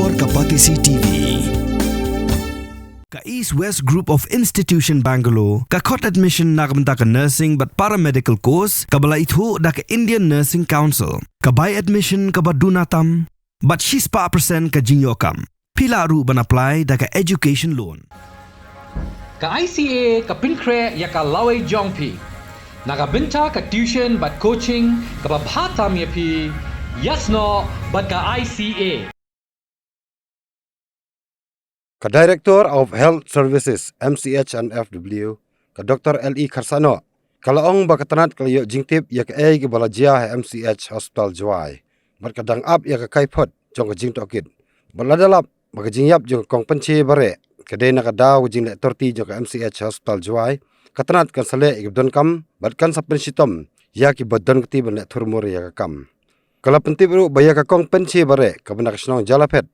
Hapoh Kapatisi TV. Ka East West Group of Institution Bangalore, ka khot admission na kabanta ka nursing but paramedical course, kabala ithu da ka Indian Nursing Council, ka buy admission ka badunatam, but she's pa percent ka Jingshitom. Pila ru ban apply da ka education loan. Ka ICA ka pinkre ya ka laway jongpi. Nakabinta ka tuition but coaching ka babhatam ya pi. Yes no but ka ICA. Ka Director of Health Services MCH and FW, ka Dr. L.E. Karsano, kalaong bakatanat kalayo jingtip ya ka ay balajia MCH Hospital Juai, bar kadang up ya ka Kaiphod jong ka jing Tokit, baladalap magajingyap jong kong panche bare, kaday nakadaw jing le torti jong ka MCH Hospital Juai, katanat kan sale ikibdon kam, bat kan sa Jingshitom, ya ki badon kati ban le turmur ya ka kam. Kalapentip ru baya ka kong panche bare, kabanakasnong jalapet,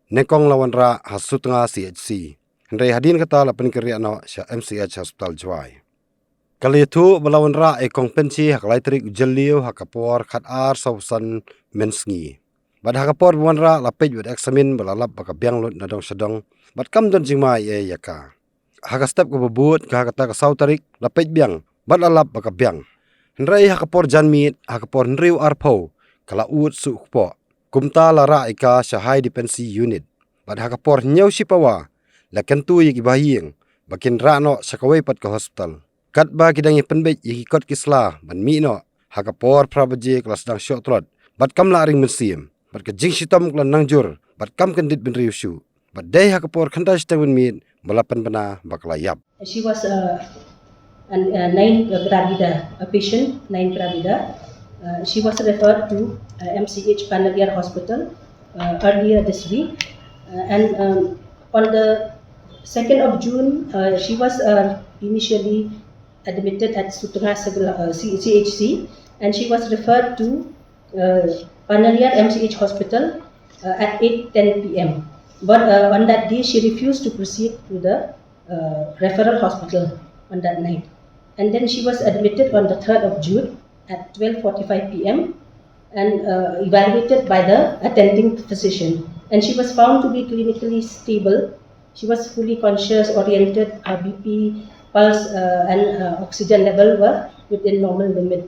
nekong lawan ra hasut nga CHC. Hendrai hadin kata lapan kerja no sa MCH Hospital Juai. Kali itu balawan ra ekong pensi hak laitrik ujeliu hakapor khatar sausan mensngi. Bad hakapor buan ra lapej bad eksamin balalap baka biang lut nadong sedong. Bad kam don jingmai yaka. Haka step ke bebut ke hakata ke sautarik lapej biang bad lalap baka biang. Hendrai hakapor janmit hakapor nriu arpo kala ut sukpo. Kumta lara ika sa high dependency unit. Bad hakapor nyaw si pawa. Lakan tu yik ibahiyeng. Bakin rano sa kaway pat ka hospital. Kat ba kidang ipenbej yik ikot kisla. Ban mi no. Hakapor prabaje kelas dang syotrot. Bad kam laring mensim. Bad ka Jingshitom klan nangjur. Bad kam kendit ben riusyu. Bad day hakapor kanda sitang ben mit. Balapan bana baklayap. She was a 9 gravida, a patient, 9 gravida. She was referred to MCH Panaliar Hospital earlier this week, and on the 2nd of June, she was initially admitted at Sutra CHC, and she was referred to Panaliar MCH Hospital at 8:10 p.m. But on that day, she refused to proceed to the referral hospital on that night, and then she was admitted on the 3rd of June at 12:45 p.m. and evaluated by the attending physician. And she was found to be clinically stable. She was fully conscious, oriented, her BP, pulse and oxygen level were within normal limit.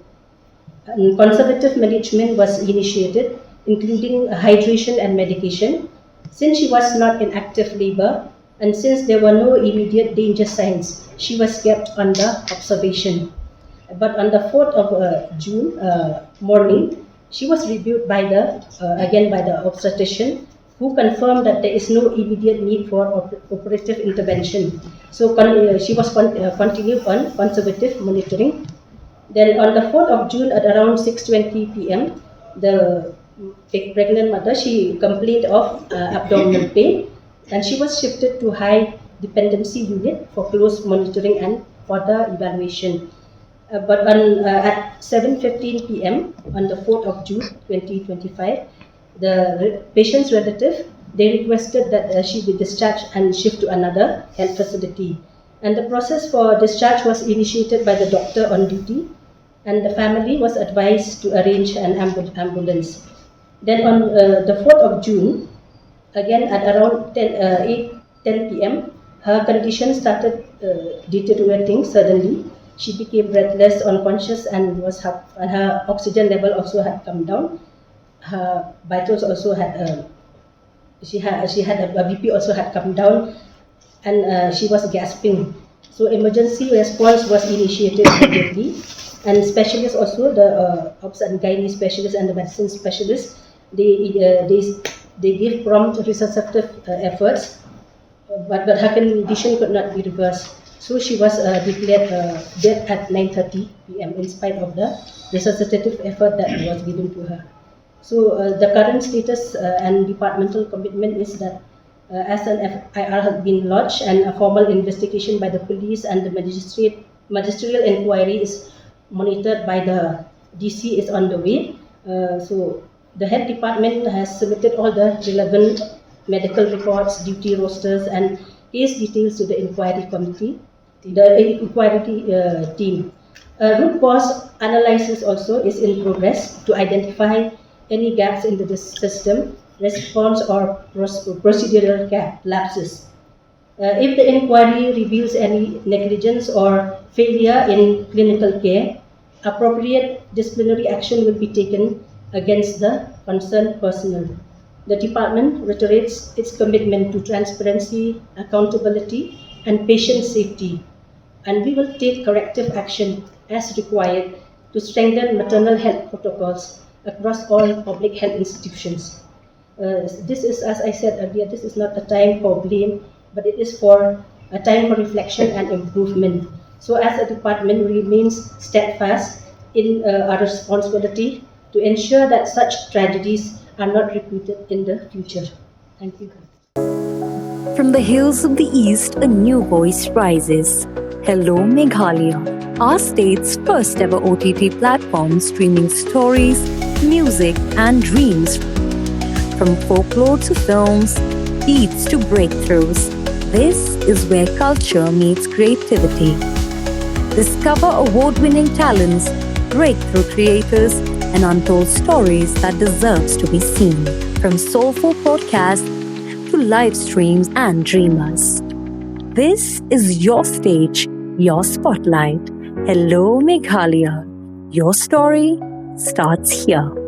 And conservative management was initiated, including hydration and medication. Since she was not in active labor and since there were no immediate danger signs, she was kept under observation. But on the 4th of June morning, she was reviewed by the obstetrician, who confirmed that there is no immediate need for operative intervention. So she was continued on conservative monitoring. Then on the 4th of June at around 6:20 p.m., the pregnant mother, she complained of abdominal pain, and she was shifted to high dependency unit for close monitoring and further evaluation. But at 7:15 p.m. on the 4th of June 2025, the patient's relative, they requested that she be discharged and shift to another health facility. And the process for discharge was initiated by the doctor on duty, and the family was advised to arrange an ambulance. Then on the 4th of June, again at around 8:10 p.m., her condition started deteriorating suddenly. She became breathless, unconscious, and her oxygen level also had come down. Her vitals also had she had a BP also had come down, and she was gasping. So emergency response was initiated immediately, and specialists also, the obs and gynae specialists and the medicine specialists, they gave prompt resuscitative efforts, but her condition could not be reversed. So she was declared dead at 9:30 p.m. in spite of the resuscitative effort that was given to her. So the current status and departmental commitment is that as an FIR has been lodged and a formal investigation by the police and the magisterial inquiry is monitored by the DC is on the way. So the health department has submitted all the relevant medical reports, duty rosters, and case details to the inquiry committee. The inquiry team. Root cause analysis also is in progress to identify any gaps in the system, response or procedural lapses. If the inquiry reveals any negligence or failure in clinical care, appropriate disciplinary action will be taken against the concerned personnel. The department reiterates its commitment to transparency, accountability, and patient safety, and we will take corrective action as required to strengthen maternal health protocols across all public health institutions. This is, as I said earlier, this is not a time for blame, but it is for a time for reflection and improvement. So as a department remains steadfast in our responsibility to ensure that such tragedies are not repeated in the future. Thank you. From the hills of the east, a new voice rises. Hello Meghalaya, our state's first ever OTT platform streaming stories, music and dreams. From folklore to films, beats to breakthroughs, this is where culture meets creativity. Discover award-winning talents, breakthrough creators, and untold stories that deserves to be seen. From soulful podcasts to live streams and dreamers. This is your stage, your spotlight. Hello Meghalaya. Your story starts here.